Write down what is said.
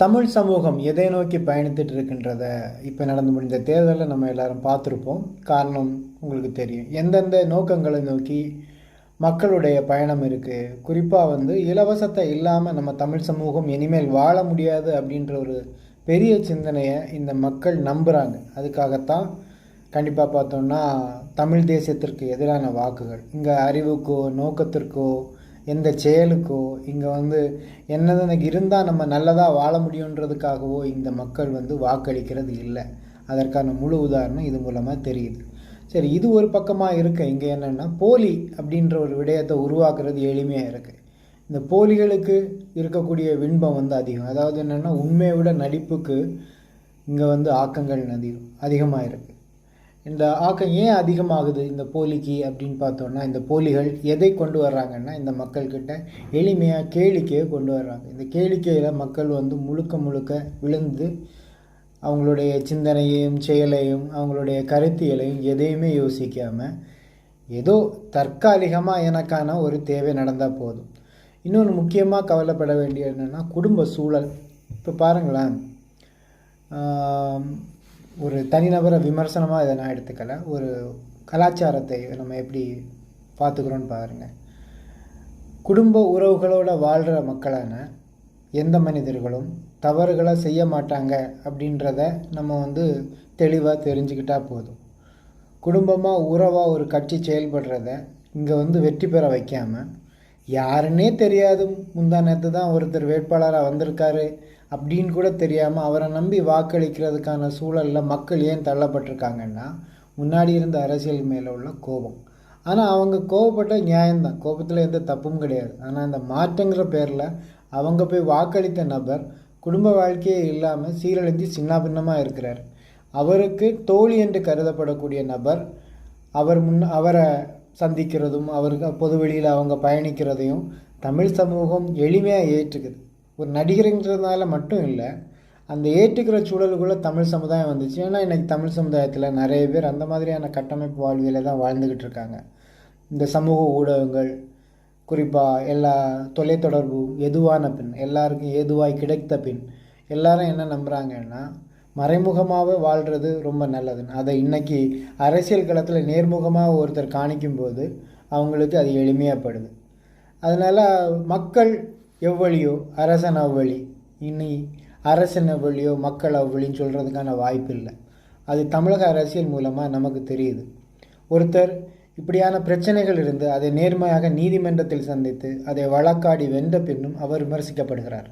தமிழ் சமூகம் எதை நோக்கி பயணித்துட்டு இருக்கின்றத இப்போ நடந்து முடிந்த தேர்தலில் நம்ம எல்லாரும் பார்த்துருப்போம். காரணம் உங்களுக்கு தெரியும். எந்தெந்த நோக்கங்களை நோக்கி மக்களுடைய பயணம் இருக்குது. குறிப்பாக இலவசத்தை இல்லாமல் நம்ம தமிழ் சமூகம் இனிமேல் வாழ முடியாது அப்படின்ற ஒரு பெரிய சிந்தனையை இந்த மக்கள் நம்புகிறாங்க. அதுக்காகத்தான் கண்டிப்பாக பார்த்தோம்னா தமிழ் தேசியத்திற்கு எதிரான வாக்குகள் இங்கே அறிவுக்கோ நோக்கத்திற்கோ எந்த செயலுக்கோ இங்கே என்னது இருந்தால் நம்ம நல்லதாக வாழ முடியுன்றதுக்காகவோ இந்த மக்கள் வாக்களிக்கிறது இல்லை. அதற்கான முழு உதாரணம் இது மூலமாக தெரியுது. சரி, இது ஒரு பக்கமாக இருக்க இங்கே என்னென்னா போலி அப்படின்ற ஒரு விடயத்தை உருவாக்குறது எளிமையாக இருக்குது. இந்த போலிகளுக்கு இருக்கக்கூடிய விண்பம் அதிகம். அதாவது என்னென்னா உண்மையை விட நடிப்புக்கு இங்கே ஆக்கங்கள் அதிகமாக இருக்குது. இந்த ஆக்கம் ஏன் அதிகமாகுது இந்த போலிக்கு அப்படின்னு பார்த்தோன்னா, இந்த போலிகள் எதை கொண்டு வர்றாங்கன்னா இந்த எளிமையாக கேளிக்கையை கொண்டு வர்றாங்க. இந்த கேளிக்கையில் மக்கள் முழுக்க முழுக்க விழுந்து அவங்களுடைய சிந்தனையையும் செயலையும் அவங்களுடைய கருத்தியலையும் எதையுமே யோசிக்காமல் ஏதோ தற்காலிகமாக எனக்கான ஒரு தேவை நடந்தால் போதும். இன்னொன்று முக்கியமாக கவலைப்பட வேண்டிய என்னென்னா குடும்ப சூழல். இப்போ பாருங்களேன், ஒரு தனிநபரை விமர்சனமாக இதை நான் எடுத்துக்கலை. ஒரு கலாச்சாரத்தை நம்ம எப்படி பார்த்துக்கிறோன்னு பாருங்கள். குடும்ப உறவுகளோடு வாழ்கிற மக்களான எந்த மனிதர்களும் தவறுகளை செய்ய மாட்டாங்க அப்படின்றத நம்ம தெளிவாக தெரிஞ்சுக்கிட்டால் போதும். குடும்பமாக உறவாக ஒரு கட்சி செயல்படுறத இங்கே வெற்றி பெற வைக்காமல் யாருன்னே தெரியாது, முந்தா நேற்று தான் ஒருத்தர் வேட்பாளராக வந்திருக்காரு அப்படின்னு கூட தெரியாமல் அவரை நம்பி வாக்களிக்கிறதுக்கான சூழலில் மக்கள் ஏன் தள்ளப்பட்டிருக்காங்கன்னா முன்னாடி இருந்த அரசியல் மேலே உள்ள கோபம். ஆனால் அவங்க கோபப்பட்ட நியாயம்தான், கோபத்தில் எந்த தப்பும் கிடையாது. ஆனால் அந்த மாற்றங்கிற பேரில் அவங்க போய் வாக்களித்த நபர் குடும்ப வாழ்க்கையே இல்லாமல் சீரழிஞ்சு சின்னாபின்னமாக இருக்கிறார். அவருக்கு தோழி என்று கருதப்படக்கூடிய நபர் அவரை சந்திக்கிறதும் அவருக்கு பொது வெளியில் அவங்க பயணிக்கிறதையும் தமிழ் சமூகம் எளிமையாக ஏற்றுக்குது. ஒரு நடிகருங்கிறதுனால மட்டும் இல்லை, அந்த ஏற்றுக்கிற சூழலுக்குள்ளே தமிழ் சமுதாயம் வந்துச்சு. ஏன்னா இன்றைக்கி தமிழ் சமுதாயத்தில் நிறைய பேர் அந்த மாதிரியான கட்டமைப்பு வாழ்வியலை தான் வாழ்ந்துக்கிட்டு இருக்காங்க. இந்த சமூக ஊடகங்கள் குறிப்பாக எல்லா தொலைத்தொடர்பு எதுவான பின் எல்லாருக்கும் ஏதுவாய் கிடைத்த பின் எல்லாரும் என்ன நம்புகிறாங்கன்னா மறைமுகமாகவே வாழ்கிறது ரொம்ப நல்லதுன்னு. அதை இன்றைக்கி அரசியல் களத்தில் நேர்முகமாக ஒருத்தர் காணிக்கும்போது அவங்களுக்கு அது எளிமையாகப்படுது. அதனால் மக்கள் எவ்வளியோ அரசன் அவ்வழி, இனி அரசன் எவ்வளியோ மக்கள் அவ்வளின்னு சொல்கிறதுக்கான வாய்ப்பு இல்லை. அது தமிழக அரசியல் மூலமாக நமக்கு தெரியுது. ஒருத்தர் இப்படியான பிரச்சனைகள் இருந்து அதை நேர்மையாக நீதிமன்றத்தில் சந்தித்து அதை வழக்காடி வென்ற பின்னும் அவர் விமர்சிக்கப்படுகிறார்.